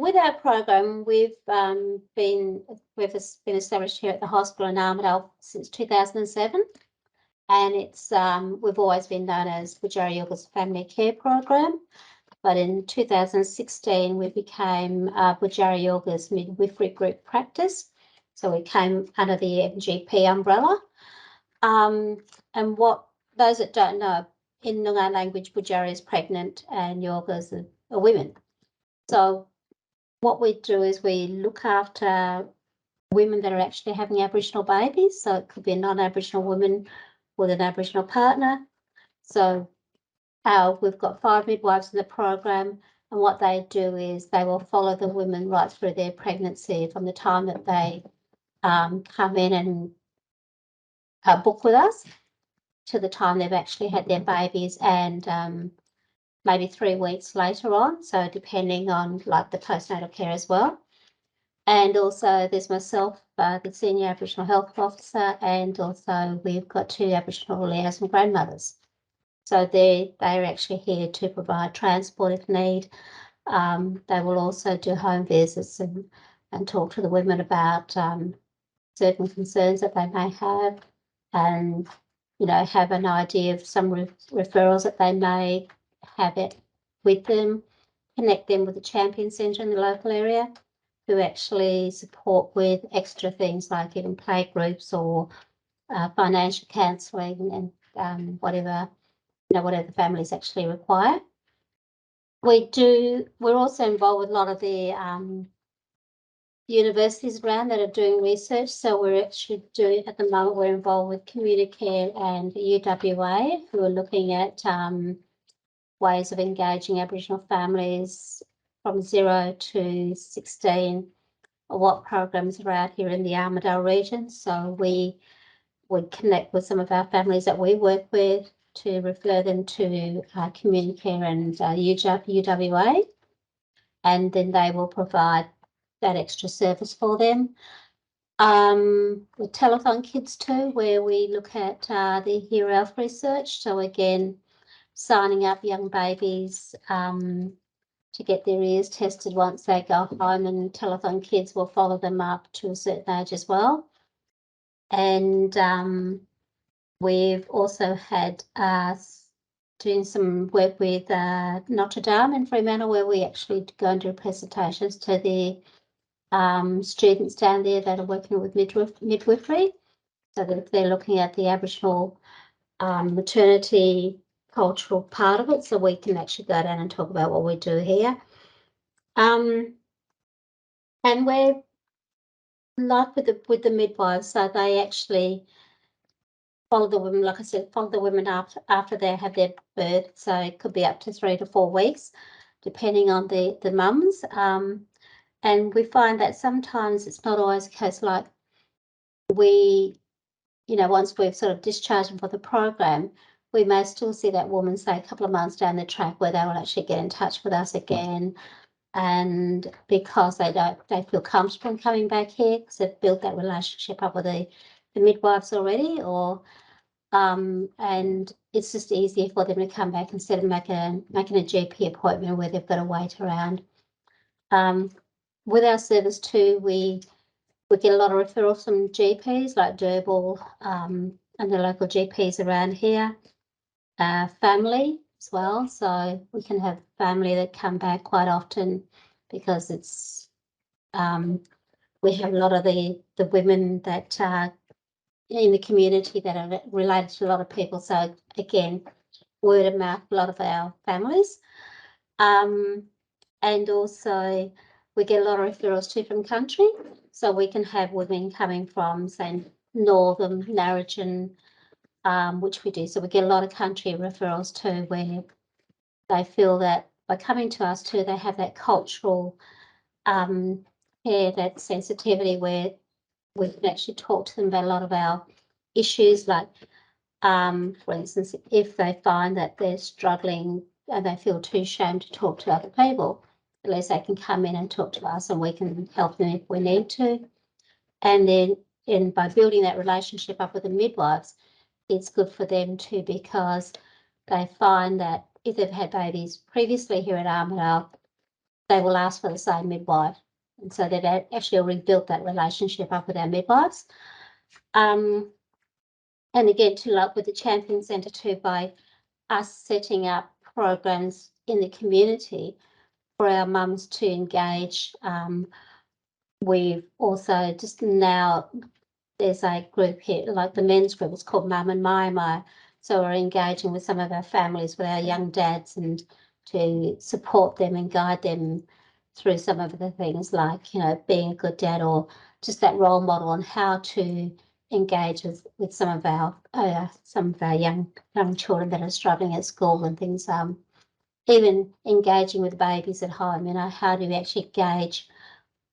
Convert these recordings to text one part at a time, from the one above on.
with our program, we've been established here at the hospital in Armidale since 2007, and it's we've always been known as Boodjari Yorga's family care program. But in 2016, we became Boodjari Yorga's midwifery group practice. So we came under the MGP umbrella. And what those that don't know, in Noongar language, Boodjari is pregnant and Yorgas are women. So what we do is we look after women that are actually having Aboriginal babies. So it could be a non-Aboriginal woman with an Aboriginal partner. So we've got 5 midwives in the program, and what they do is they will follow the women right through their pregnancy from the time that they come in and book with us to the time they've actually had their babies, and maybe 3 weeks later on. So depending on like the postnatal care as well. And also there's myself, the senior Aboriginal health officer, and also we've got 2 Aboriginal liaison grandmothers. So they're actually here to provide transport if need. They will also do home visits and talk to the women about certain concerns that they may have, and have an idea of some referrals that they may have it with them, connect them with the Champion Centre in the local area, who actually support with extra things like even play groups or financial counselling and whatever the families actually require. We're also involved with a lot of the universities around that are doing research. So we're actually at the moment, we're involved with Communicare and UWA, who are looking at ways of engaging Aboriginal families from 0 to 16, or what programs are out here in the Armidale region. So we would connect with some of our families that we work with to refer them to Communicare and UWA, and then they will provide that extra service for them. With Telethon Kids too, where we look at the Hear Health research. So again, signing up young babies to get their ears tested once they go home, and Telethon Kids will follow them up to a certain age as well. And we've also had doing some work with Notre Dame in Fremantle, where we actually go and do presentations to the students down there that are working with midwifery. So that they're looking at the Aboriginal maternity cultural part of it, so we can actually go down and talk about what we do here. And we're like with the midwives, so they actually follow the women, like I said, follow the women after they have their birth. So it could be up to 3 to 4 weeks, depending on the mums. And we find that sometimes it's not always the case. Like we, once we've sort of discharged them for the program, we may still see that woman, say, a couple of months down the track, where they will actually get in touch with us again. And because they feel comfortable in coming back here because they've built that relationship up with the midwives already, or and it's just easier for them to come back instead of making a GP appointment where they've got to wait around. With our service too, we get a lot of referrals from GPs like Durban and the local GPs around here, family as well. So we can have family that come back quite often because it's we have a lot of the women that are in the community that are related to a lot of people. So again, word of mouth, a lot of our families. And also we get a lot of referrals too from country. So we can have women coming from, say, Northern Narrogin, which we do. So we get a lot of country referrals too, where they feel that by coming to us too, they have that cultural care, that sensitivity, where we can actually talk to them about a lot of our issues, like for instance, if they find that they're struggling and they feel too ashamed to talk to other people, at least they can come in and talk to us and we can help them if we need to. And then by building that relationship up with the midwives, it's good for them too, because they find that if they've had babies previously here at Armidale, they will ask for the same midwife. And so they've actually rebuilt that relationship up with our midwives. And again, to like with the Champion Centre too, by us setting up programs in the community for our mums to engage. We've also just now, there's a group here, like the men's group, it's called Mum and My. So we're engaging with some of our families, with our young dads, and to support them and guide them through some of the things like, you know, being a good dad, or just that role model on how to engage with some of our young children that are struggling at school and things. Even engaging with babies at home, you know, how do you actually engage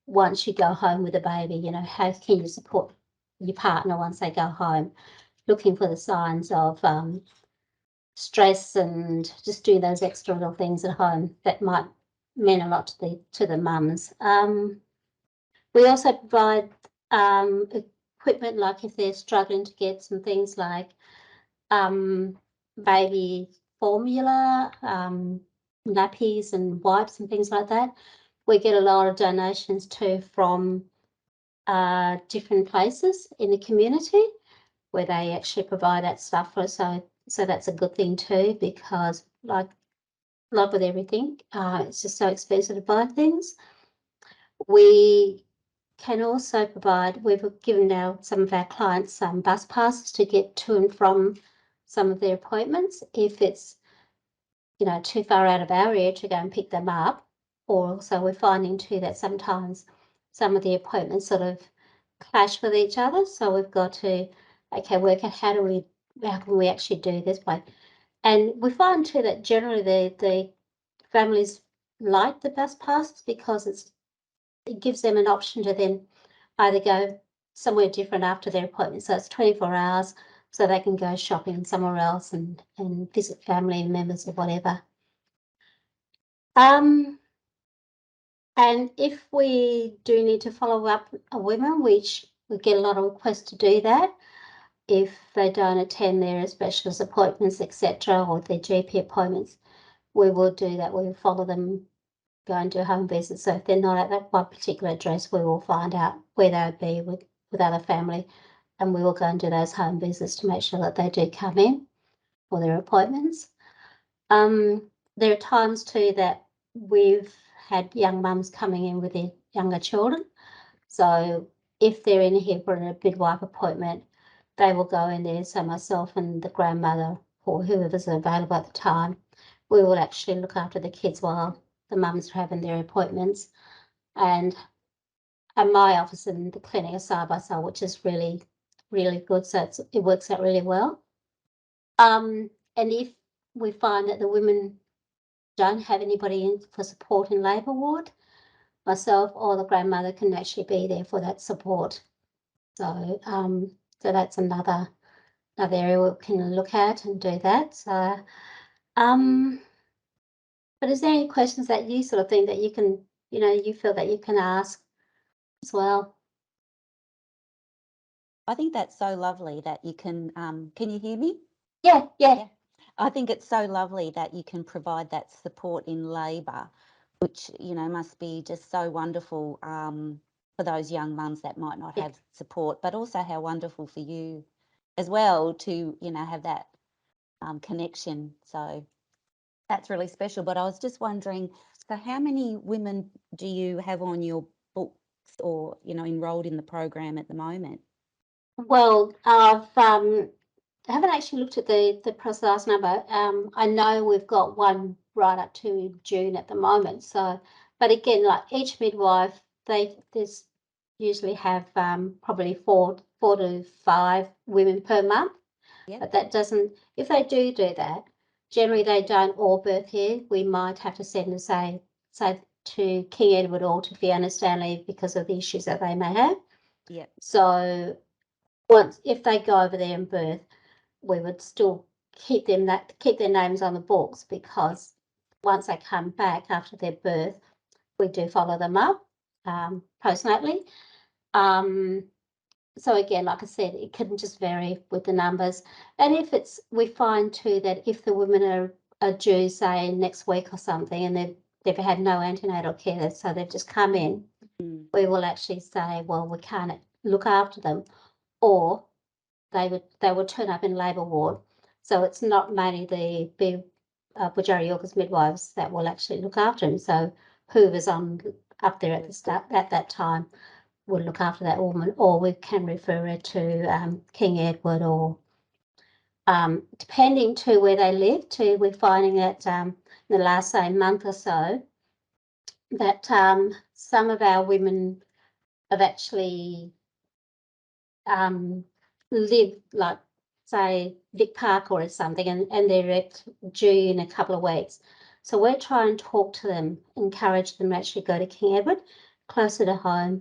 once you go home with a baby? You know, how can you support your partner once they go home? Looking for the signs of stress and just doing those extra little things at home that might mean a lot to the mums. We also provide equipment, like if they're struggling to get some things like baby formula, nappies and wipes and things like that. We get a lot of donations too from different places in the community where they actually provide that stuff for us. So that's a good thing too, because like with everything, it's just so expensive to buy things. We can also provide, we've given now some of our clients some bus passes to get to and from some of their appointments if it's, you know, too far out of our area to go and pick them up. Or also we're finding too that sometimes some of the appointments sort of clash with each other. So we've got to, okay, work out how can we actually do this by, and we find too that generally the families like the bus passes because it gives them an option to then either go somewhere different after their appointment. So it's 24 hours, so they can go shopping somewhere else and visit family members or whatever. And if we do need to follow up a women, which we get a lot of requests to do that, if they don't attend their specialist appointments, etc., or their GP appointments, we will do that. We will follow them, go and do a home visit. So if they're not at that one particular address, we will find out where they would be with other family, and we will go and do those home visits to make sure that they do come in for their appointments. There are times too that we've had young mums coming in with their younger children. So if they're in here for a midwife appointment, they will go in there. So myself and the grandmother or whoever's available at the time, we will actually look after the kids while the mums are having their appointments. And my office and the clinic are side by side, which is really, really good. So it works out really well. And if we find that the women don't have anybody in for support in labour ward, myself or the grandmother can actually be there for that support. So so that's another area we can look at and do that. So but is there any questions that you sort of think that you can, you know, you feel that you can ask as well? I think that's so lovely that you can you hear me? Yeah. I think it's so lovely that you can provide that support in labour, which, you know, must be just so wonderful for those young mums that might not have support, but also how wonderful for you as well to, you know, have that connection. So that's really special. But I was just wondering, so how many women do you have on your books or, you know, enrolled in the program at the moment? Well, I haven't actually looked at the precise number. I know we've got one right up to June at the moment. So, but again, like each midwife, there's usually have probably four to five women per month. Yep. But that doesn't. If they do that, generally they don't all birth here. We might have to send them say to King Edward or to Fiona Stanley because of the issues that they may have. Yep. So once if they go over there and birth, we would still keep their names on the books, because once they come back after their birth, we do follow them up postnatally. So again, like I said, it can just vary with the numbers. And if we find too that if the women are due, say, next week or something, and they've had no antenatal care, so they've just come in, we will actually say, well, we can't look after them, or they would turn up in labour ward. So it's not mainly the Boodjari Yorga's midwives that will actually look after him. So whoever's on up there at the start at that time will look after that woman, or we can refer her to King Edward, or depending to where they live. To we're finding that in the last say month or so that some of our women have actually live like say Vic Park or something, and they're due in a couple of weeks. So we're trying to talk to them, encourage them to actually go to King Edward, closer to home,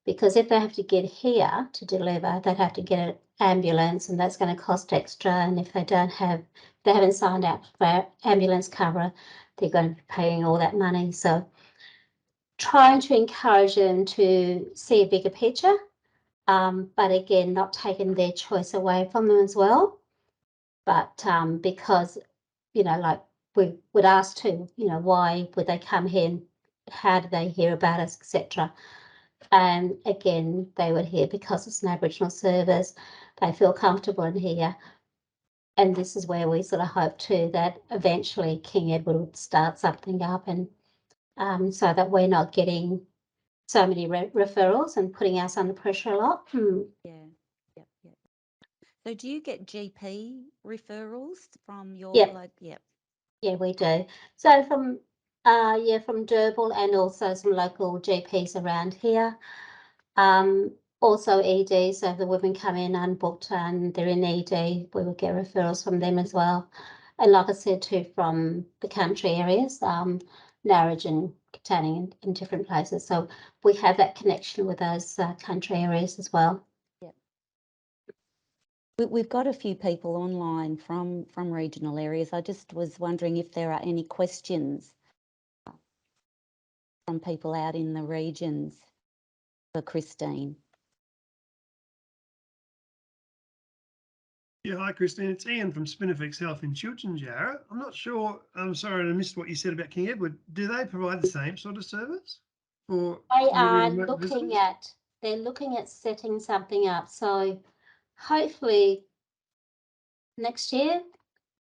because if they have to get here to deliver, they'd have to get an ambulance, and that's going to cost extra. And if they haven't signed up for ambulance cover, they're going to be paying all that money. So trying to encourage them to see a bigger picture, but again, not taking their choice away from them as well. But because, like we would ask too, why would they come here? And how did they hear about us, etc. And again, they would hear because it's an Aboriginal service, they feel comfortable in here. And this is where we sort of hope too that eventually King Edward would start something up, and so that we're not getting so many referrals and putting us under pressure a lot. Yeah. So do you get GP referrals from your Yep. Yep. Yeah, we do. So from Derbyl, and also some local GPs around here. Also ED, so if the women come in unbooked and they're in ED, we would get referrals from them as well. And like I said too, from the country areas, Narrabeen and Katanning in different places. So we have that connection with those country areas as well. Yep. We've got a few people online from regional areas. I just was wondering if there are any questions from people out in the regions for Christine. Yeah, hi Christine, it's Ian from Spinifex Health in Chiltern. I'm not sure, I'm sorry I missed what you said about King Edward. Do they provide the same sort of service for They delivery are remote visitors? they're looking at setting something up. So hopefully next year,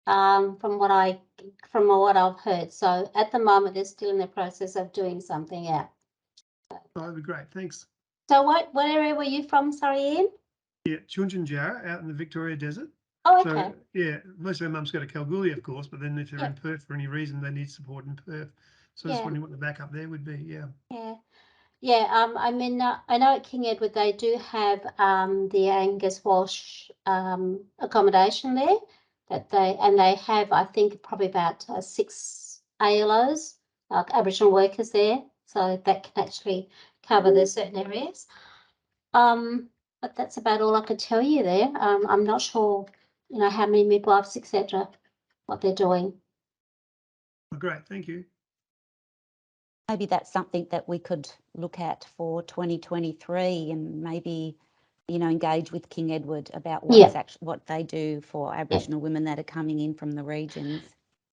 from what I've heard. So at the moment, they're still in the process of doing something out. Oh, that'd be great, thanks. So what area were you from? Sorry, Ian? Yeah, Chiltern out in the Victoria Desert. Oh, So okay. yeah, most of our mums go to Kalgoorlie, of course, but then if they're in Yep. Perth for any reason, they need support in Perth. So I was Yeah. wondering what the backup there would be. Yeah. Yeah. Yeah, I mean, I know at King Edward they do have the Angus Walsh accommodation there that they have, I think, probably about 6 ALOs, like Aboriginal workers there, so that can actually cover the certain areas. But that's about all I could tell you there. I'm not sure, how many midwives, etc., what they're doing. Oh, great, thank you. Maybe that's something that we could look at for 2023, and maybe, engage with King Edward about what they do for Aboriginal women that are coming in from the regions.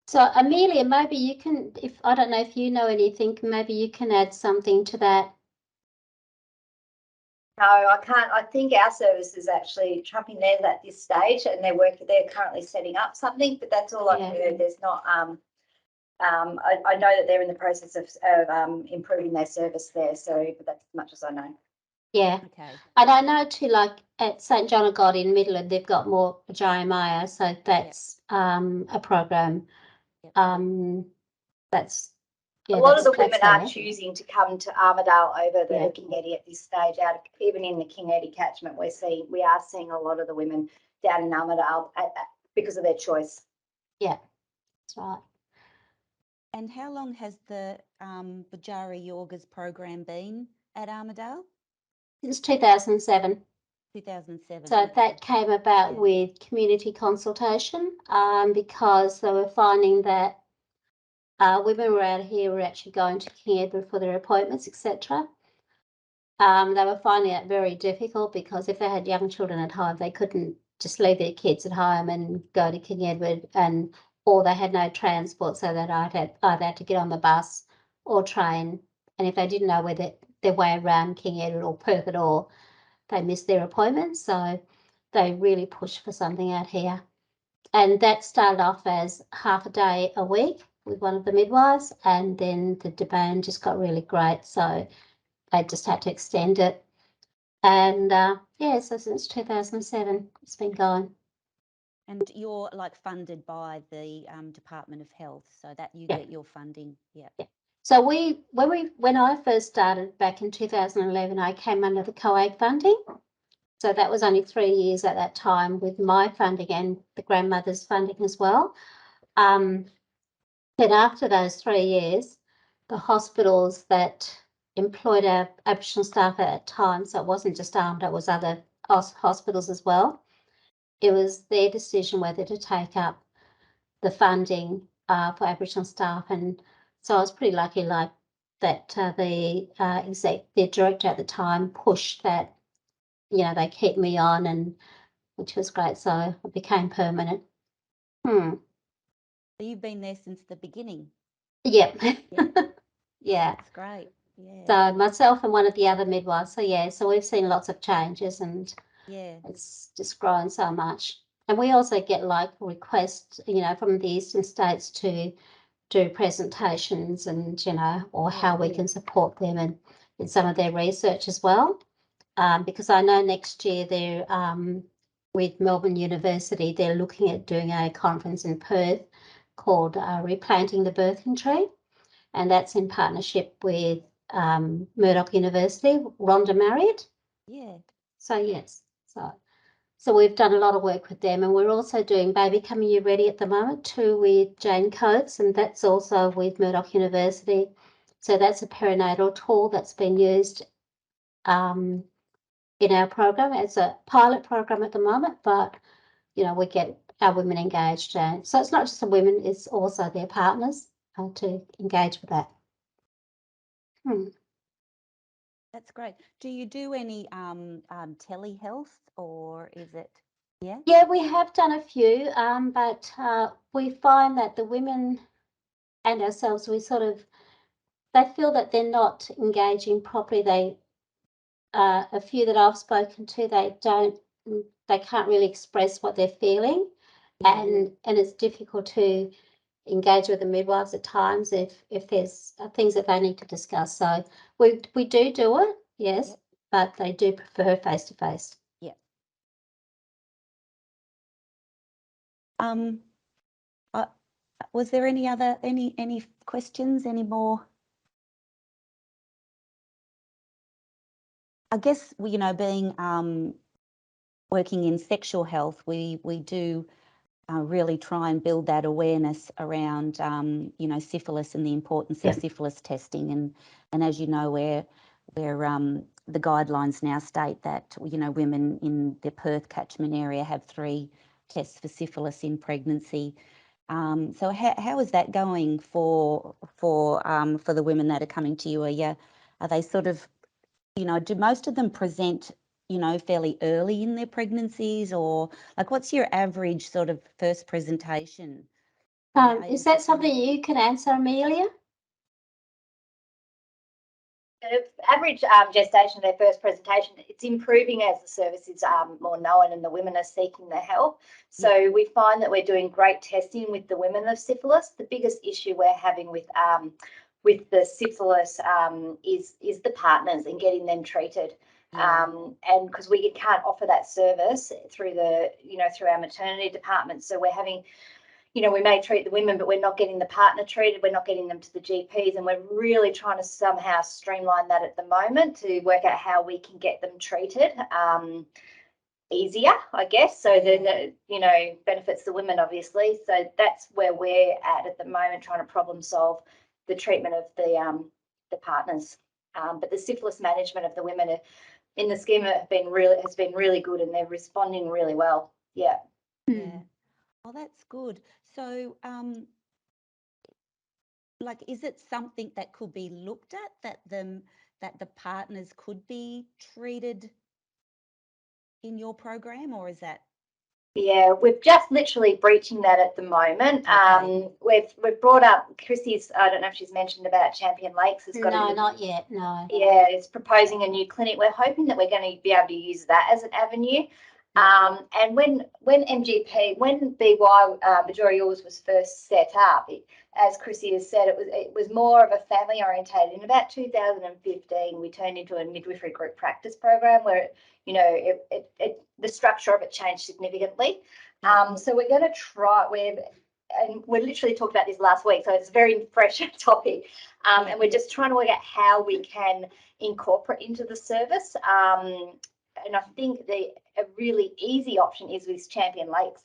So Amelia, maybe you can, if I don't know if you know anything, maybe you can add something to that. No, I can't. I think our service is actually trumping theirs at this stage, and they're currently setting up something, but that's all I've heard. There's not. I know that they're in the process of improving their service there, so but that's as much as I know. Yeah. Okay. And I know too, like at St John of God in Midland, they've got more Jeremiah, so that's a program. That's a lot of the women are choosing to come to Armidale over the King Eddie at this stage. Even in the King Eddie catchment, we are seeing a lot of the women down in Armidale because of their choice. Yeah, that's right. And how long has the Boodjari Yorga's program been at Armidale? Since 2007. 2007. So that came about with community consultation, because they were finding that women around here were actually going to King Edward for their appointments, etc. They were finding it very difficult because if they had young children at home, they couldn't just leave their kids at home and go to King Edward, or they had no transport, so that I'd had to get on the bus or train. And if they didn't know their way around King Edward or Perth at all, they missed their appointments. So they really pushed for something out here. And that started off as half a day a week with one of the midwives, and then the demand just got really great. So they just had to extend it. And so since 2007, it's been going. And you're like funded by the Department of Health, so that you get your funding. Yeah. So when I first started back in 2011, I came under the COAG funding. So that was only 3 years at that time with my funding and the grandmother's funding as well. But after those 3 years, the hospitals that employed our Aboriginal staff at that time, so it wasn't just armed, it was other hospitals as well. It was their decision whether to take up the funding for Aboriginal staff, and so I was pretty lucky, like that. The director at the time pushed that, they keep me on, and which was great. So I became permanent. So you've been there since the beginning. Yep. Yeah. Yeah. That's great. Yeah. So myself and one of the other midwives. So we've seen lots of changes, and Yeah. it's just grown so much. And we also get like requests, from the eastern states to do presentations and, or how we can support them and in some of their research as well. Because I know next year they're with Melbourne University, they're looking at doing a conference in Perth called Replanting the Birthing Tree. And that's in partnership with Murdoch University, Rhonda Marriott. Yeah. So, yes. So we've done a lot of work with them, and we're also doing Baby Coming You Ready at the moment too with Jane Coates, and that's also with Murdoch University. So that's a perinatal tool that's been used in our program. It's a pilot program at the moment, but we get our women engaged. And so it's not just the women, it's also their partners to engage with that. That's great. Do you do any telehealth, or is it? Yeah. Yeah, we have done a few, but we find that the women and ourselves, they feel that they're not engaging properly. A few that I've spoken to, they can't really express what they're feeling, and it's difficult to engage with the midwives at times if there's things that they need to discuss. So we do it, yes, but they do prefer face to face. Yeah. Was there any questions? Any more? I guess being working in sexual health, we do really try and build that awareness around syphilis and the importance of syphilis testing, and as you know, where the guidelines now state that women in the Perth catchment area have 3 tests for syphilis in pregnancy. So how is that going for the women that are coming to you? Are they sort of, do most of them present, fairly early in their pregnancies, or like what's your average sort of first presentation? Is that something you can answer, Amelia? Average gestation, their first presentation, it's improving as the service is more known and the women are seeking the help. So we find that we're doing great testing with the women of syphilis. The biggest issue we're having with the syphilis is the partners and getting them treated. And because we can't offer that service through through our maternity department, so we're having, we may treat the women, but we're not getting the partner treated. We're not getting them to the GPs, and we're really trying to somehow streamline that at the moment to work out how we can get them treated easier, I guess. So then, benefits the women, obviously. So that's where we're at the moment, trying to problem solve the treatment of the partners. But the syphilis management of the women in the scheme has been really good, and they're responding really well. Yeah. Yeah. Oh, that's good. So, like, is it something that could be looked at, that the partners could be treated in your program, or is that Yeah, we're just literally breaching that at the moment. Okay. We've brought up Chrissy's. I don't know if she's mentioned about Champion Lakes. Has got No, a, not yet. No. yeah, it's proposing a new clinic. We're hoping that we're going to be able to use that as an avenue. And when MGP, when BY Boodjari Yorga was first set up, as Chrissy has said, it was more of a family orientated. In about 2015, we turned into a midwifery group practice program where the structure of it changed significantly. So we're going to try. We literally talked about this last week, so it's a very fresh topic. And we're just trying to work out how we can incorporate into the service. And I think a really easy option is with Champion Lakes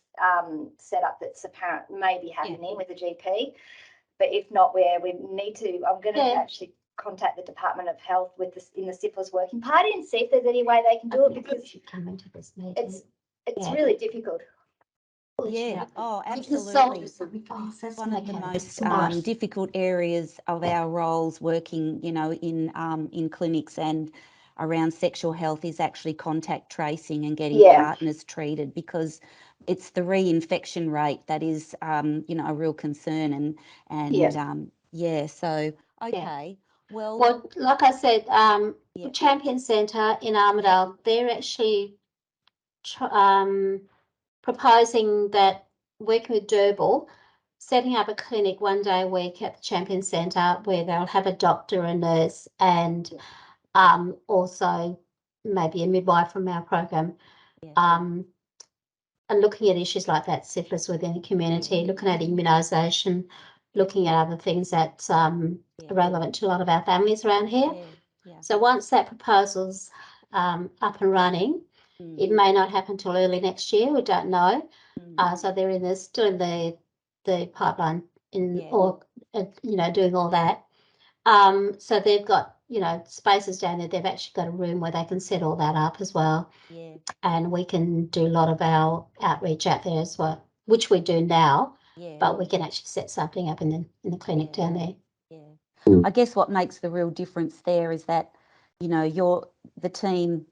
setup that's apparent maybe happening with the GP. But if not, we need to. I'm going to actually contact the Department of Health in the syphilis working party and see if there's any way they can do it, because come into this meeting. it's really difficult. Yeah. Oh, Because absolutely. that's One of the okay. most difficult areas of our roles working, in clinics and around sexual health is actually contact tracing and getting partners treated, because it's the reinfection rate that is, a real concern. So, okay. Well, like I said, Champion Centre in Armidale, they're actually proposing that, working with Durable, setting up a clinic 1 day a week at the Champion Centre where they'll have a doctor, a nurse, and also maybe a midwife from our program, and looking at issues like that, syphilis within the community, looking at immunisation, looking at other things that are relevant to a lot of our families around here. So once that proposal's up and running, it may not happen till early next year. We don't know. So they're still in the pipeline doing all that. So they've got spaces down there. They've actually got a room where they can set all that up as well. Yeah. And we can do a lot of our outreach out there as well, which we do now. Yeah. But we can actually set something up in the clinic down there. Yeah. I guess what makes the real difference there is that, the team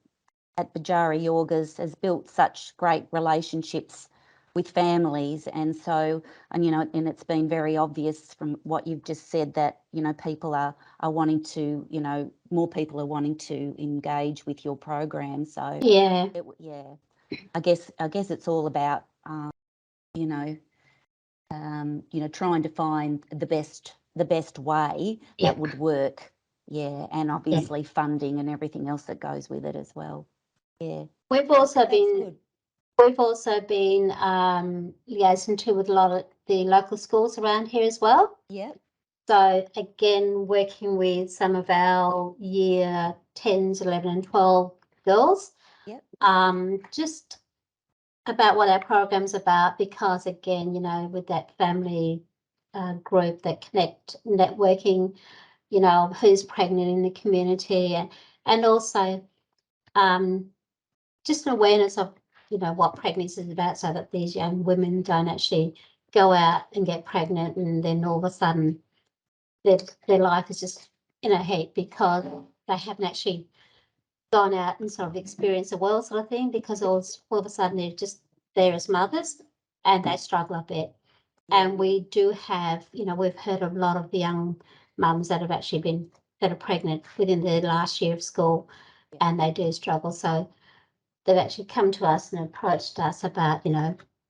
at Boodjari Yorgas has built such great relationships with families, and it's been very obvious from what you've just said that people are wanting to, more people are wanting to engage with your program. So I guess it's all about trying to find the best way that would work. Yeah, and obviously funding and everything else that goes with it as well. Yeah. We've also That's been good. liaising with a lot of the local schools around here as well. Yeah. So again, working with some of our year 10s, 11 and 12 girls. Yep. Just about what our program's about, because again, with that family group, that networking, who's pregnant in the community, and also just an awareness of what pregnancy is about, so that these young women don't actually go out and get pregnant and then all of a sudden their life is just in a heap because they haven't actually gone out and sort of experienced the world, sort of thing, because all of a sudden they're just there as mothers and they struggle a bit. And we do have, we've heard of a lot of the young mums that are pregnant within the last year of school, and they do struggle. So they've actually come to us and approached us about,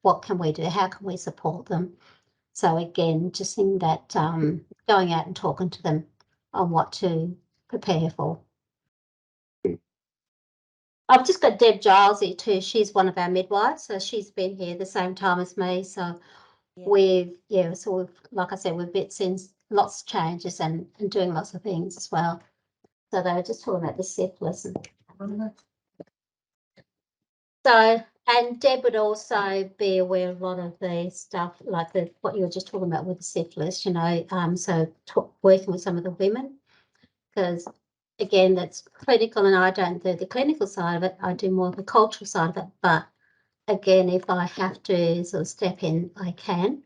what can we do? How can we support them? So again, just think that going out and talking to them on what to prepare for. I've just got Deb Giles here too. She's one of our midwives, so she's been here the same time as me. So we've like I said, we've seen lots of changes and doing lots of things as well. So they were just talking about the syphilis. So, and Deb would also be aware of a lot of the stuff, like what you were just talking about with the syphilis, working with some of the women, because again, that's clinical, and I don't do the clinical side of it. I do more of the cultural side of it. But again, if I have to sort of step in, I can.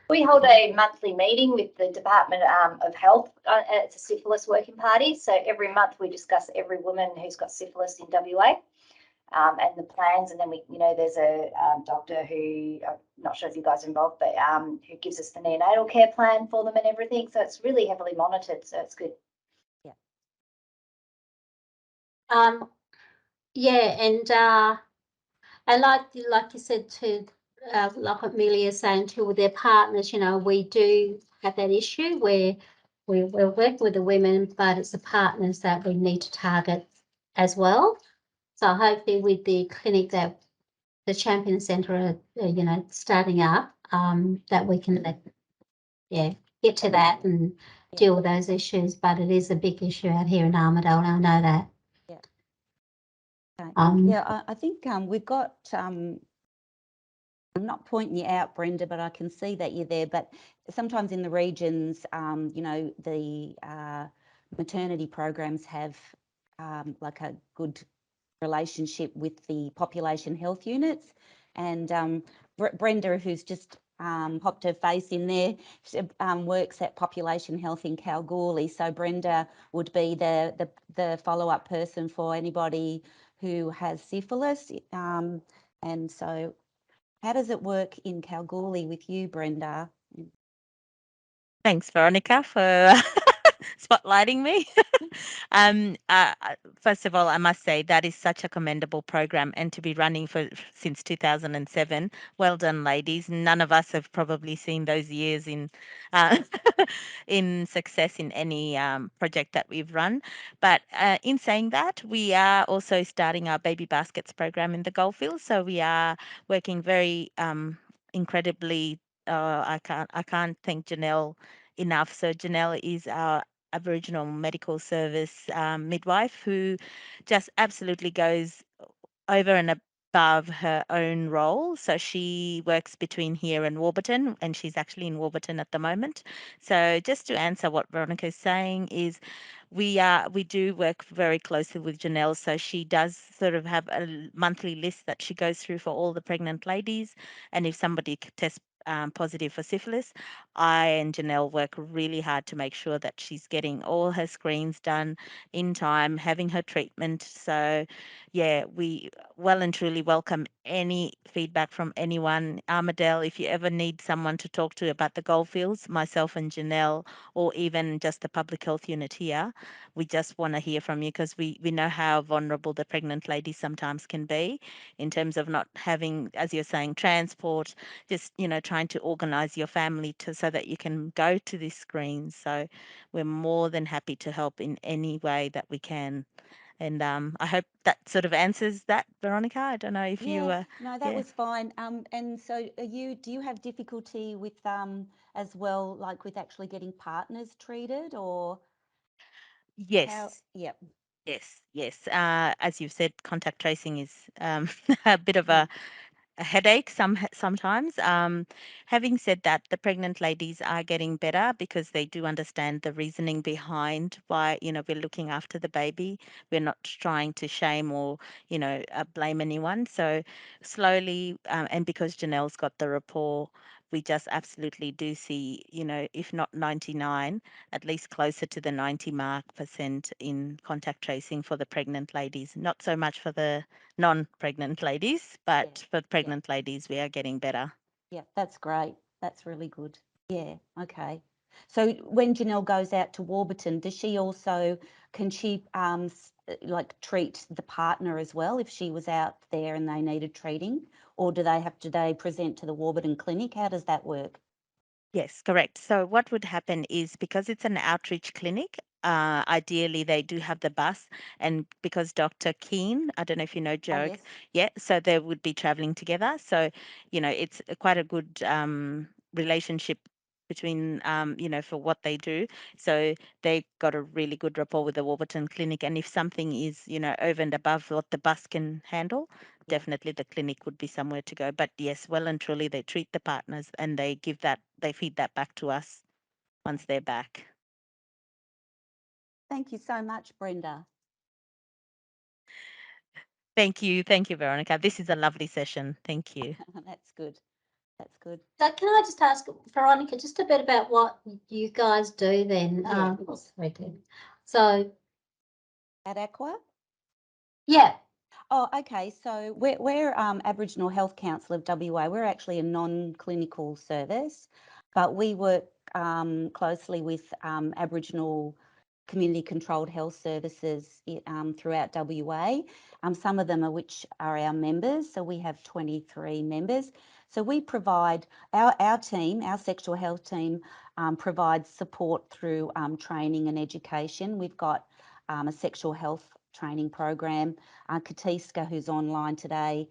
We hold a monthly meeting with the Department of Health. It's a syphilis working party. So every month we discuss every woman who's got syphilis in WA. and the plans. And then we, there's a doctor who, I'm not sure if you guys are involved, but who gives us the neonatal care plan for them and everything. So it's really heavily monitored. So it's good. Yeah. Yeah, and like you said too, like what Amelia is saying too, with their partners, we do have that issue where we're working with the women, but it's the partners that we need to target as well. So hopefully with the clinic that the Champion Centre are, starting up, that we can, get to that and deal with those issues. But it is a big issue out here in Armidale, and I know that. Yeah. Okay. I think we've got. I'm not pointing you out, Brenda, but I can see that you're there. But sometimes in the regions, the maternity programs have like a good relationship with the population health units. And Brenda, who's just popped her face in there, she, works at population health in Kalgoorlie. So Brenda would be the follow-up person for anybody who has syphilis. And so how does it work in Kalgoorlie with you, Brenda? Thanks, Veronica, for spotlighting me. First of all, I must say that is such a commendable program, and to be running since 2007. Well done, ladies. None of us have probably seen those years in in success in any project that we've run. But in saying that, we are also starting our baby baskets program in the Goldfields. So we are working very incredibly. I can't thank Janelle enough. So Janelle is our Aboriginal Medical Service midwife who just absolutely goes over and above her own role. So she works between here and Warburton, and she's actually in Warburton at the moment. So just to answer what Veronica is saying is we do work very closely with Janelle. So she does sort of have a monthly list that she goes through for all the pregnant ladies. And if somebody tests positive for syphilis, I and Janelle work really hard to make sure that she's getting all her screens done in time, having her treatment. So, yeah, we well and truly welcome any feedback from anyone. Armidale, if you ever need someone to talk to about the Goldfields, myself and Janelle, or even just the public health unit here, we just want to hear from you because we know how vulnerable the pregnant ladies sometimes can be in terms of not having, as you're saying, transport, just trying to organize your family so that you can go to these screens. So we're more than happy to help in any way that we can. And I hope that sort of answers that, Veronica. I don't know if you no, that was fine. And so do you have difficulty with as well, like with actually getting partners treated, or yes. Yep. Yes. As you've said, contact tracing is a bit of a headache sometimes. Having said that, the pregnant ladies are getting better because they do understand the reasoning behind why we're looking after the baby. We're not trying to shame or blame anyone. So slowly, and because Janelle's got the rapport, we just absolutely do see, if not 99, at least closer to the 90 mark percent in contact tracing for the pregnant ladies. Not so much for the non-pregnant ladies, but for pregnant ladies, we are getting better. Yeah, that's great. That's really good. Yeah, okay. So when Janelle goes out to Warburton, can she like treat the partner as well if she was out there and they needed treating, or do they present to the Warburton clinic? How does that work? Yes, correct. So what would happen is because it's an outreach clinic, ideally they do have the bus, and because Dr. Keane, I don't know if you know Joe, yeah, so they would be traveling together. So, it's quite a good relationship between, for what they do. So they got a really good rapport with the Warburton Clinic, and if something is, over and above what the bus can handle, definitely the clinic would be somewhere to go. But yes, well and truly, they treat the partners and they feed that back to us once they're back. Thank you so much, Brenda. Thank you, Veronica. This is a lovely session. Thank you. That's good. That's good. So can I just ask Veronica just a bit about what you guys do then? Yeah. So At Aqua? yeah. Oh, okay. So we're Aboriginal Health Council of WA. We're actually a non-clinical service, but we work closely with Aboriginal community-controlled health services throughout WA. Some of them which are our members. So we have 23 members. So we provide our team, our sexual health team, provides support through training and education. We've got a sexual health training program. Katiska, who's online today,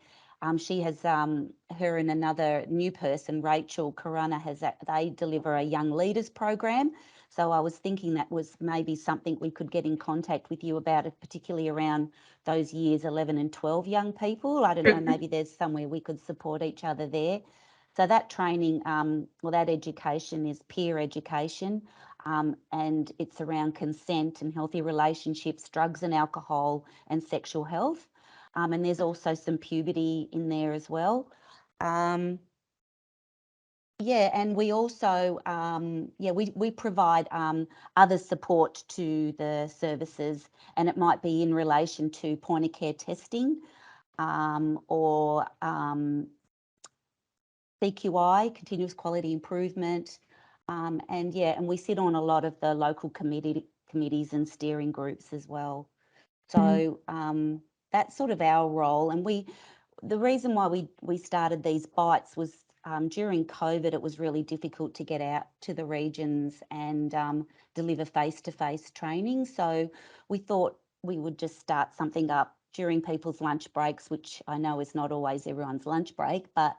she has her and another new person, Rachel Corona, they deliver a young leaders program. So I was thinking that was maybe something we could get in contact with you about, particularly around those years 11 and 12 young people. I don't know, maybe there's somewhere we could support each other there. So that training, that education is peer education, and it's around consent and healthy relationships, drugs and alcohol, and sexual health. And there's also some puberty in there as well. And we also, we provide other support to the services, and it might be in relation to point of care testing or CQI, continuous quality improvement. And we sit on a lot of the local committees and steering groups as well. So that's sort of our role. And the reason why we started these bites was during COVID, it was really difficult to get out to the regions and deliver face-to-face training. So we thought we would just start something up during people's lunch breaks, which I know is not always everyone's lunch break, but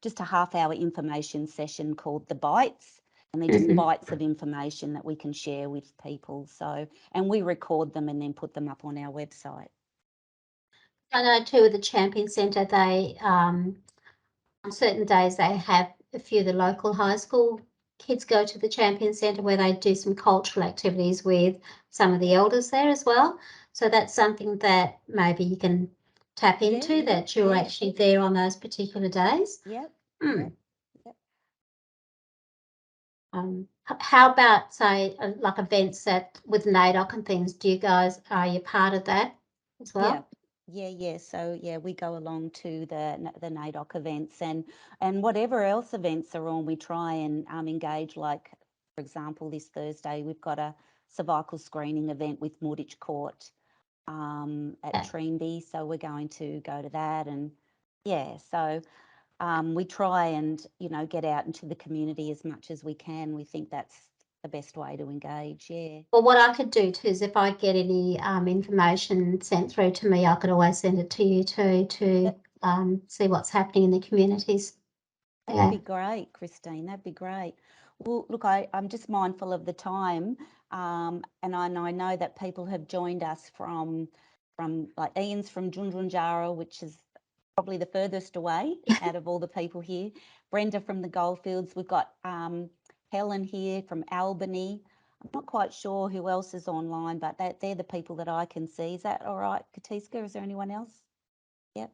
just a half-hour information session called The Bites. And they're just bites of information that we can share with people. So, and we record them and then put them up on our website. I know too with the Champion Centre, they on certain days they have a few of the local high school kids go to the Champion Centre where they do some cultural activities with some of the elders there as well. So that's something that maybe you can tap into, that you're actually there on those particular days. Yep. How about, say, like events that with NAIDOC and things, are you part of that as well? Yeah. So we go along to the NAIDOC events and whatever else events are on, we try and engage. Like, for example, this Thursday we've got a cervical screening event with Moorditch Court at Treemby, so we're going to go to that. And so we try and get out into the community as much as we can. We think that's the best way to engage. Well, what I could do too is if I get any information sent through to me, I could always send it to you too to see what's happening in the communities. That'd be great, Christine. That'd be great. Well, look, I'm just mindful of the time, and I know that people have joined us from like Ian's from Junjunjara, which is probably the furthest away out of all the people here. Brenda from the Goldfields. We've got Helen here from Albany. I'm not quite sure who else is online, but they're the people that I can see. Is that all right, Katiska? Is there anyone else? Yep.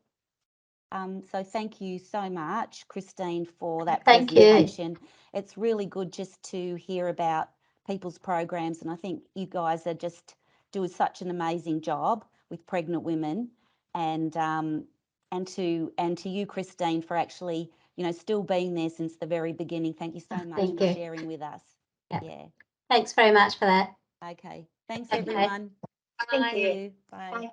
So thank you so much, Christine, for that presentation. It's really good just to hear about people's programs, and I think you guys are just doing such an amazing job with pregnant women, and to you, Christine, for actually still being there since the very beginning. Thank you so much for sharing with us. Yeah. Thanks very much for that. Okay. Thanks everyone. Thank you. Bye.